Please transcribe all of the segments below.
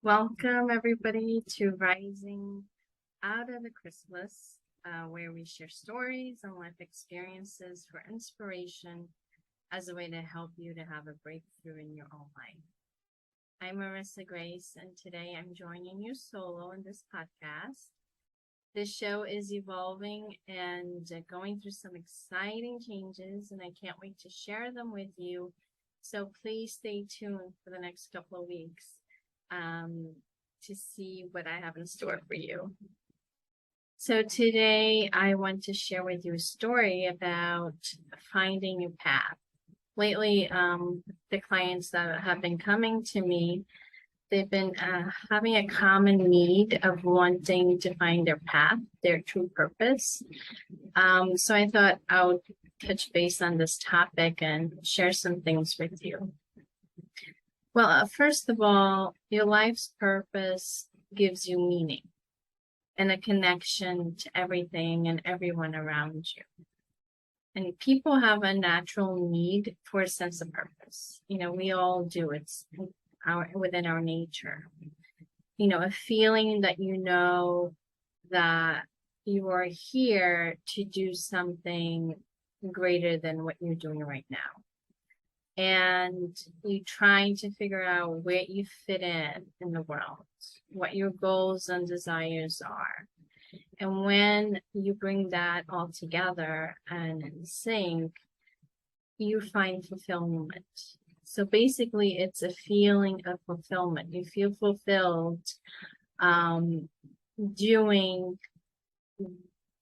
Welcome, everybody, to Rising Out of the Chrysalis, where we share stories and life experiences for inspiration as a way to help you to have a breakthrough in your own life. I'm Marisa Grace, and today I'm joining you solo in this podcast. This show is evolving and going through some exciting changes, and I can't wait to share them with you. So please stay tuned for the next couple of weeks to see what I have in store for you. So today I want to share with you a story about finding your path. Lately, the clients that have been coming to me, they've been having a common need of wanting to find their path, their true purpose. So I thought I would touch base on this topic and share some things with you. Well, first of all, your life's purpose gives you meaning and a connection to everything and everyone around you. And people have a natural need for a sense of purpose. We all do. It's within our nature. A feeling that that you are here to do something greater than what you're doing right now. And you trying to figure out where you fit in the world, what your goals and desires are. And when you bring that all together and in sync, you find fulfillment. So basically, it's a feeling of fulfillment. You feel fulfilled doing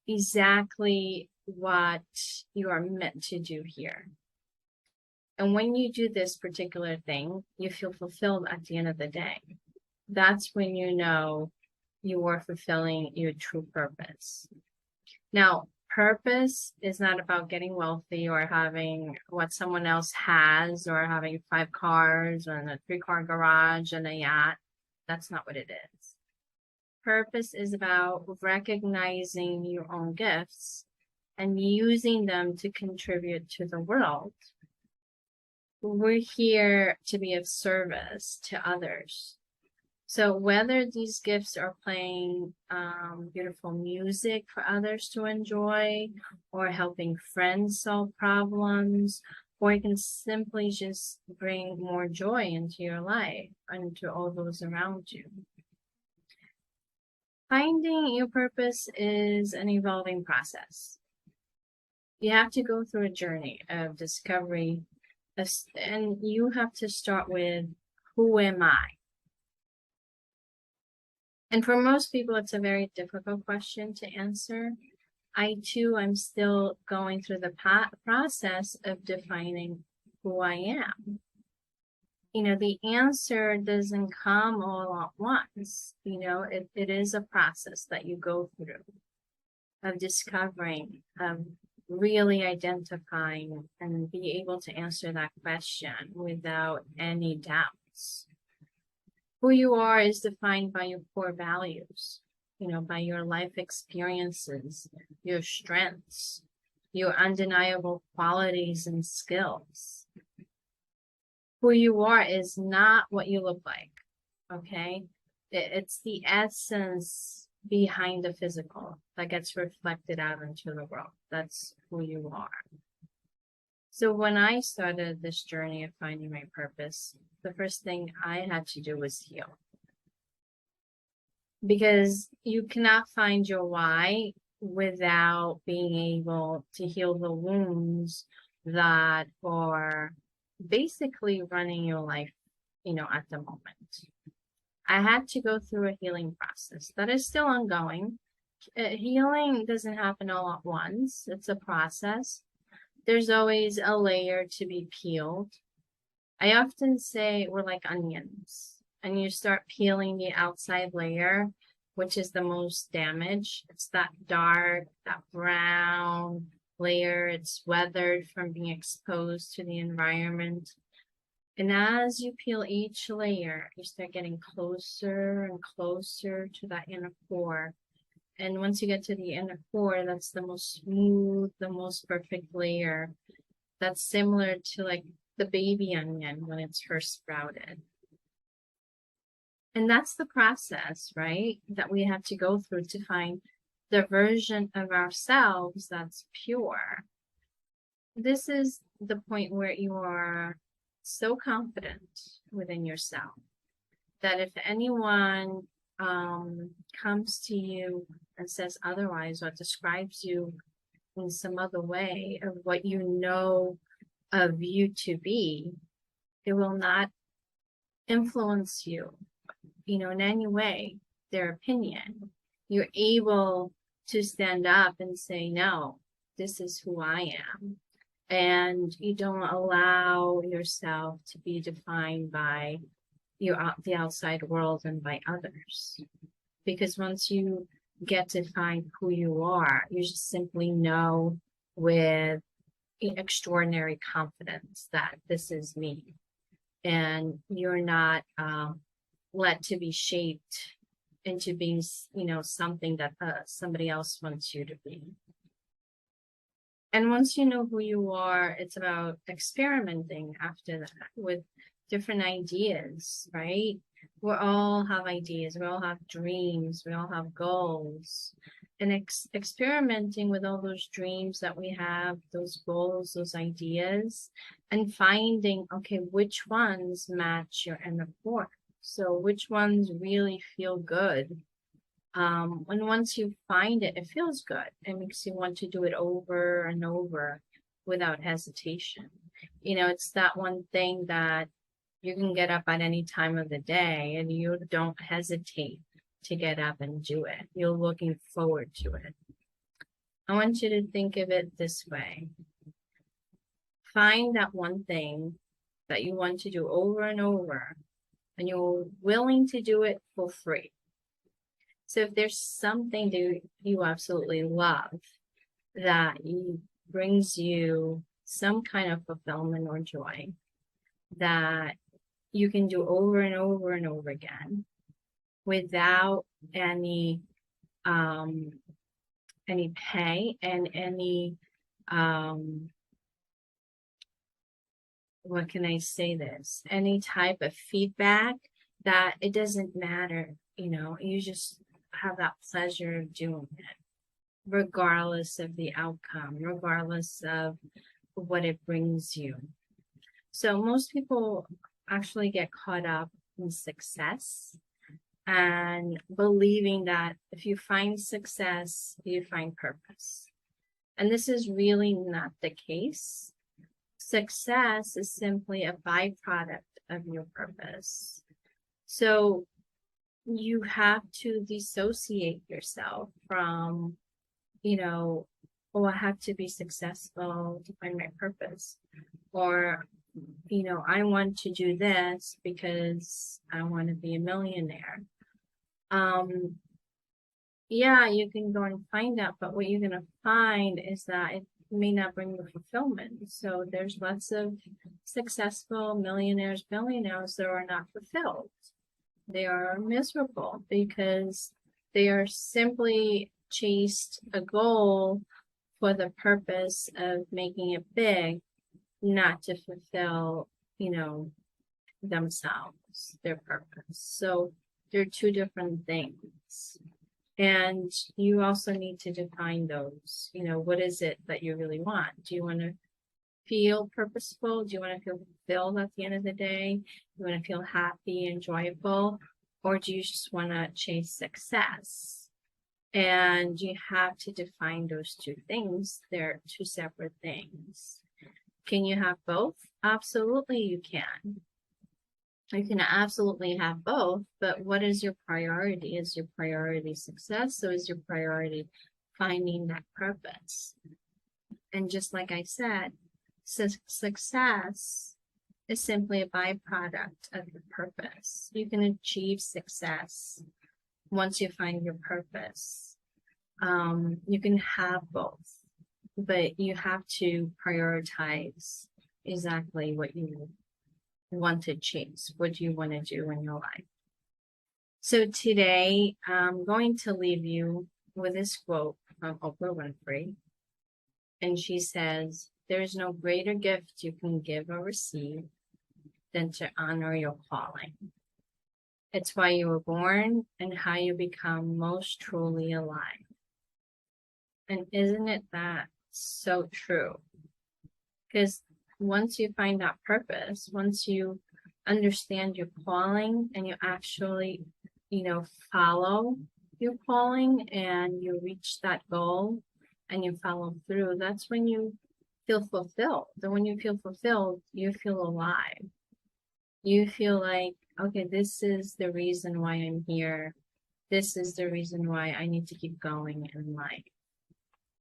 exactly what you are meant to do here. And when you do this particular thing, you feel fulfilled at the end of the day. That's when you know you are fulfilling your true purpose. Now, purpose is not about getting wealthy or having what someone else has or having 5 cars and a 3-car garage and a yacht. That's not what it is. Purpose is about recognizing your own gifts and using them to contribute to the world. We're here to be of service to others. So whether these gifts are playing beautiful music for others to enjoy, or helping friends solve problems, or you can simply just bring more joy into your life and to all those around you. Finding your purpose is an evolving process. You have to go through a journey of discovery, and you have to start with, who am I? And for most people, it's a very difficult question to answer. I too am still going through the process of defining who I am. The answer doesn't come all at once. It is a process that you go through of discovering, of really identifying and be able to answer that question without any doubts. Who you are is defined by your core values, by your life experiences, your strengths, your undeniable qualities and skills. Who you are is not what you look like, okay? It's the essence behind the physical that gets reflected out into the world. That's who you are. So when I started this journey of finding my purpose, the first thing I had to do was heal. Because you cannot find your why without being able to heal the wounds that are basically running your life, at the moment. I had to go through a healing process that is still ongoing. Healing doesn't happen all at once. It's a process. There's always a layer to be peeled. I often say we're like onions, and you start peeling the outside layer, which is the most damaged. It's that dark, that brown layer. It's weathered from being exposed to the environment. And as you peel each layer, you start getting closer and closer to that inner core. And once you get to the inner core, that's the most smooth, the most perfect layer. That's similar to like the baby onion when it's first sprouted. And that's the process, right? That we have to go through to find the version of ourselves that's pure. This is the point where you are so confident within yourself that if anyone comes to you and says otherwise or describes you in some other way of what you know of you to be, it will not influence you, in any way, their opinion. You're able to stand up and say, no, this is who I am. And you don't allow yourself to be defined by the outside world and by others. Because once you get to find who you are, you just simply know with extraordinary confidence that this is me. And you're not let to be shaped into being, something that somebody else wants you to be. And once you know who you are, it's about experimenting after that with different ideas, right? We all have ideas, we all have dreams, we all have goals. And experimenting with all those dreams that we have, those goals, those ideas, and finding, okay, which ones match your inner core. So which ones really feel good? And once you find it, it feels good. It makes you want to do it over and over without hesitation. It's that one thing that you can get up at any time of the day and you don't hesitate to get up and do it. You're looking forward to it. I want you to think of it this way. Find that one thing that you want to do over and over, and you're willing to do it for free. So if there's something that you absolutely love that brings you some kind of fulfillment or joy that you can do over and over and over again without any pay and any what can I say this? Any type of feedback, that it doesn't matter, you just have that pleasure of doing it, regardless of the outcome, regardless of what it brings you. So most people actually get caught up in success and believing that if you find success, you find purpose. And this is really not the case. Success is simply a byproduct of your purpose. So you have to dissociate yourself from, oh, I have to be successful to find my purpose. Or, I want to do this because I want to be a millionaire. Yeah, you can go and find out, but what you're going to find is that it may not bring you fulfillment. So there's lots of successful millionaires, billionaires that are not fulfilled. They are miserable because they are simply chased a goal for the purpose of making it big, not to fulfill, themselves, their purpose. So they're two different things. And you also need to define those. What is it that you really want? Do you want to feel purposeful? Do you want to feel fulfilled at the end of the day? You want to feel happy and joyful? Or do you just want to chase success? And you have to define those two things. They're two separate things. Can you have both? Absolutely, you can. You can absolutely have both, but what is your priority? Is your priority success, or is your priority finding that purpose? And just like I said, success is simply a byproduct of your purpose. You can achieve success once you find your purpose. You can have both, but you have to prioritize exactly what you want to chase. What do you want to do in your life? So today, I'm going to leave you with this quote from Oprah Winfrey. And she says, "There is no greater gift you can give or receive than to honor your calling." It's why you were born and how you become most truly alive. And isn't it that so true? Because once you find that purpose, once you understand your calling and you actually, follow your calling and you reach that goal and you follow through, that's when you feel fulfilled. And when you feel fulfilled, you feel alive. You feel like, okay, this is the reason why I'm here. This is the reason why I need to keep going in life.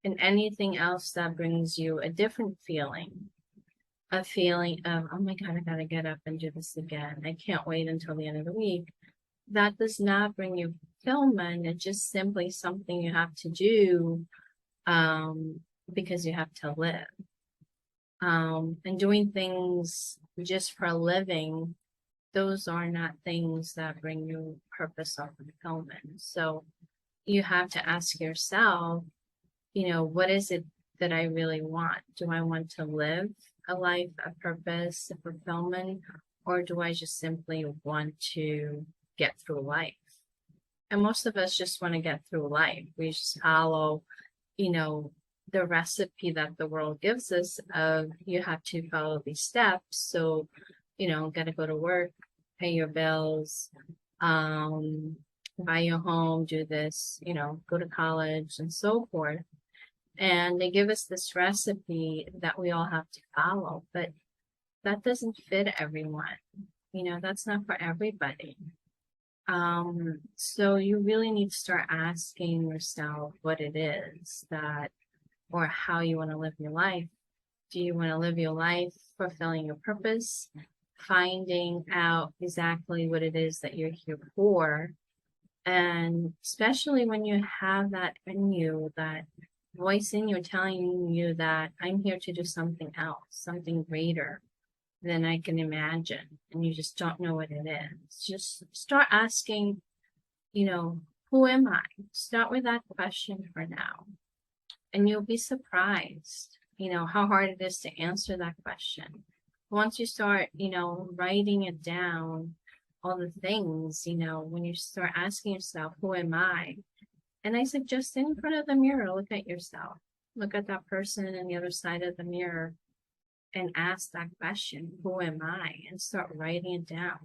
And anything else that brings you a different feeling, a feeling of, oh my God, I gotta get up and do this again. I can't wait until the end of the week. That does not bring you fulfillment. It's just simply something you have to do because you have to live. And doing things just for a living, those are not things that bring you purpose or fulfillment. So you have to ask yourself, what is it that I really want? Do I want to live a life of purpose, of fulfillment, or do I just simply want to get through life? And most of us just want to get through life. We just follow, the recipe that the world gives us of you have to follow these steps. So, got to go to work, pay your bills, buy your home, do this, go to college and so forth. And they give us this recipe that we all have to follow, but that doesn't fit everyone. That's not for everybody. So you really need to start asking yourself what it is that, or how you want to live your life. Do you want to live your life fulfilling your purpose, finding out exactly what it is that you're here for? And especially when you have that in you, that voice in you telling you that I'm here to do something else, something greater than I can imagine, and you just don't know what it is. Just start asking, who am I? Start with that question for now. And you'll be surprised, how hard it is to answer that question. Once you start, writing it down, all the things, when you start asking yourself, who am I? And I suggest in front of the mirror, look at yourself. Look at that person on the other side of the mirror and ask that question, who am I? And start writing it down.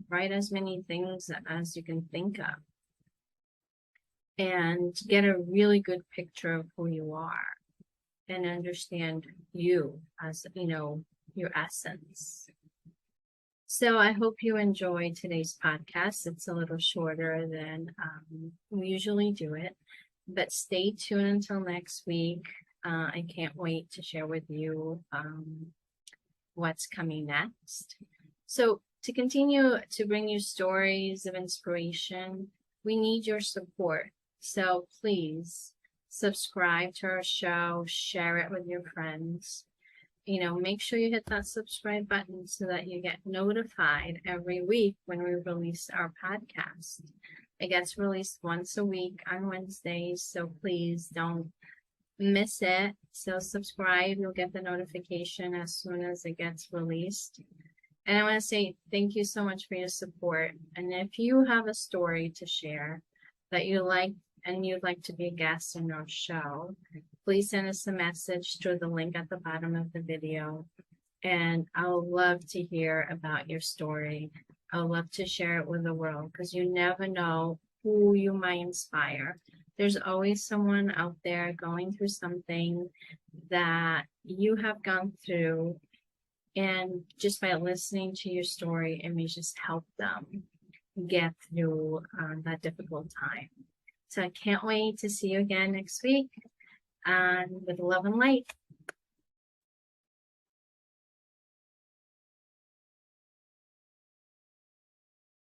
Write as many things as you can think of. And get a really good picture of who you are. And understand you as, your essence. So I hope you enjoyed today's podcast. It's a little shorter than we usually do it, but stay tuned until next week. I can't wait to share with you what's coming next. So to continue to bring you stories of inspiration, we need your support. So please subscribe to our show, share it with your friends. Make sure you hit that subscribe button so that you get notified every week when we release our podcast. It gets released once a week on Wednesdays, so please don't miss it. So subscribe, you'll get the notification as soon as it gets released. And I want to say thank you so much for your support. And if you have a story to share that you like and you'd like to be a guest on our show, please send us a message through the link at the bottom of the video. And I'll love to hear about your story. I'll love to share it with the world because you never know who you might inspire. There's always someone out there going through something that you have gone through. And just by listening to your story, it may just help them get through that difficult time. So I can't wait to see you again next week. And with love and light.